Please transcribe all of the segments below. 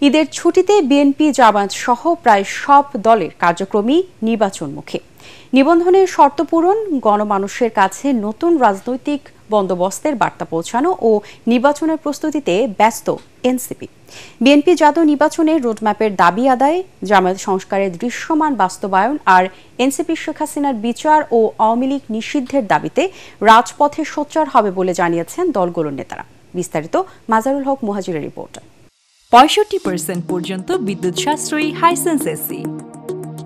ঈদের ছুটিতে বিএনপি জামায়াত সহ প্রায় সব দলের কার্যক্রমই নির্বাচনমুখী। নিবন্ধনের শর্ত পূরণ, গণমানুষের কাছে নতুন রাজনৈতিক বন্দোবস্তের বার্তা পৌঁছানো ও নির্বাচনের প্রস্তুতিতে ব্যস্ত এনসিপি। বিএনপি জাতীয় নির্বাচনের রোডম্যাপের দাবি আদায়, জামায়াত সংস্কারের দৃশ্যমান বাস্তবায়ন আর এনসিপি শেখ হাসিনার বিচার ও আওয়ামী লীগ নিষিদ্ধের দাবিতে রাজপথে সোচ্চার হবে বলে জানিয়েছেন দলগুলোর নেতারা। বিস্তারিত মাজারুল হক মুহাজিরের রিপোর্ট। 65% পর্যন্ত বিদ্যুৎ সাশ্রয়ী হাইসেন্স এসি,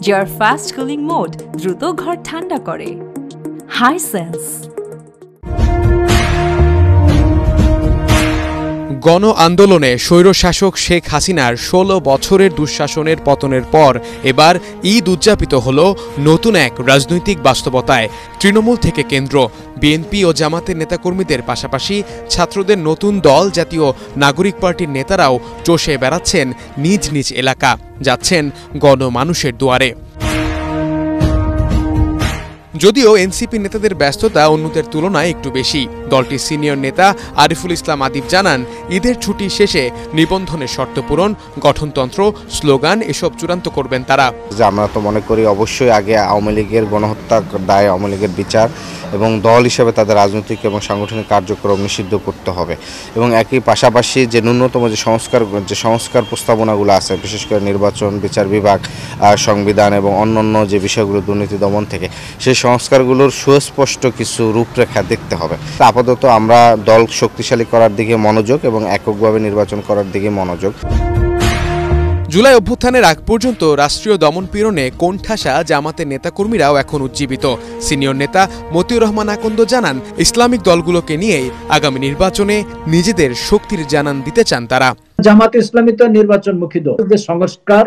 যার ফাস্ট কুলিং মোড দ্রুত ঘর ঠান্ডা করে। হাইসেন্স। গণ আন্দোলনে স্বৈরশাসক শেখ হাসিনার 16 বছরের দুঃশাসনের পতনের পর এবার ঈদ উদযাপিত হল নতুন এক রাজনৈতিক বাস্তবতায়। তৃণমূল থেকে কেন্দ্র, বিএনপি ও জামাতের নেতাকর্মীদের পাশাপাশি ছাত্রদের নতুন দল জাতীয় নাগরিক পার্টির নেতারাও চষে বেড়াচ্ছেন নিজ নিজ এলাকা, যাচ্ছেন গণমানুষের দুয়ারে। যদিও এনসিপি নেতাদের ব্যস্ততা অন্যদের তুলনায় একটু বেশি। দলটির সিনিয়র নেতা আরিফুল ইসলাম আদিব জানান, ঈদের ছুটি শেষে নিবন্ধনের শর্ত পূরণ, গঠনতন্ত্র, স্লোগান এসব চূড়ান্ত করবেন তারা। আমরা তো মনে করি অবশ্যই আগে আওয়ামী লীগের গণহত্যার দায়, আওয়ামী লীগের বিচার এবং দল হিসেবে তাদের রাজনৈতিক এবং সাংগঠনিক কার্যক্রম নিষিদ্ধ করতে হবে এবং একই পাশাপাশি যে ন্যূনতম যে সংস্কার প্রস্তাবনাগুলো আছে, বিশেষ করে নির্বাচন, বিচার বিভাগ, সংবিধান এবং অন্যান্য যে বিষয়গুলো দুর্নীতি দমন থেকে, সেই সংস্কারগুলোর সুস্পষ্ট কিছু রূপরেখা দেখতে হবে। আপাতত আমরা দল শক্তিশালী করার দিকে মনোযোগ এবং এককভাবে নির্বাচন করার দিকে মনোযোগ। জুলাই অভ্যুত্থানের আগ পর্যন্ত রাষ্ট্রীয় দমনপীড়নে কোণঠাসা জামাতের নেতাকর্মীরাও এখন উজ্জীবিত। সিনিয়র নেতা মতিউর রহমান আকন্দ জানান, ইসলামিক দলগুলোকে নিয়েই আগামী নির্বাচনে নিজেদের শক্তির জানান দিতে চান তারা। জামাত ইসলামী তো নির্বাচনমুখী দল, সংস্কার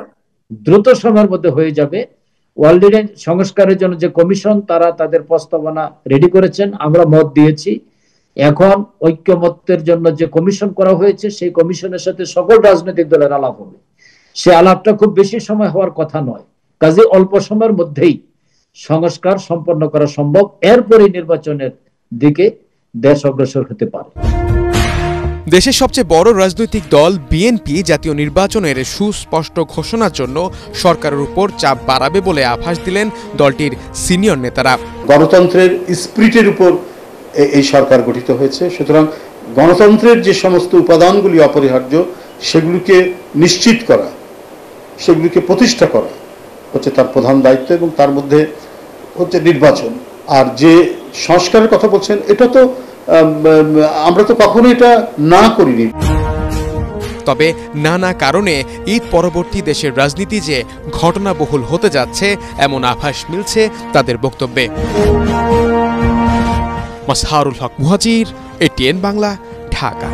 দ্রুত সময়ের মধ্যে হয়ে যাবে। অলরেডি সংস্কারের জন্য যে কমিশন, তারা তাদের প্রস্তাবনা রেডি করেছেন, আমরা মত দিয়েছি। এখন ঐক্যমত্যের জন্য যে কমিশন করা হয়েছে, সেই কমিশনের সাথে সকল রাজনৈতিক দলের আলাপ হবে। সে আলাপটা খুব বেশি সময় হওয়ার কথা নয়, কাজে অল্প সময়ের মধ্যেই সংস্কার সম্পন্ন করা সম্ভব। এরপরে নির্বাচনের দিকে দেশ অগ্রসর হতে পারে। দেশের সবচেয়ে বড় রাজনৈতিক দল বিএনপি জাতীয় নির্বাচনের সুস্পষ্ট ঘোষণার জন্য সরকারের উপর চাপ বাড়াবে বলে আভাস দিলেন দলটির সিনিয়র নেতারা। গণতন্ত্রের স্পিরিটের উপর এই সরকার গঠিত হয়েছে, সুতরাং গণতন্ত্রের যে সমস্ত উপাদানগুলি অপরিহার্য, সেগুলিকে নিশ্চিত করা, সেগুলিকে প্রতিষ্ঠা করা হচ্ছে তার প্রধান দায়িত্ব এবং তার মধ্যে হচ্ছে নির্বাচন। আর যে সংস্কারের কথা বলছেন, এটা তো আমরা তো কখনো এটা না করিনি। তবে নানা কারণে ঈদ পরবর্তী দেশের রাজনীতি যে ঘটনাবহুল হতে যাচ্ছে, এমন আভাস মিলছে তাদের বক্তব্যে। মাজহারুল হক মুহাজির, ATN বাংলা, ঢাকা।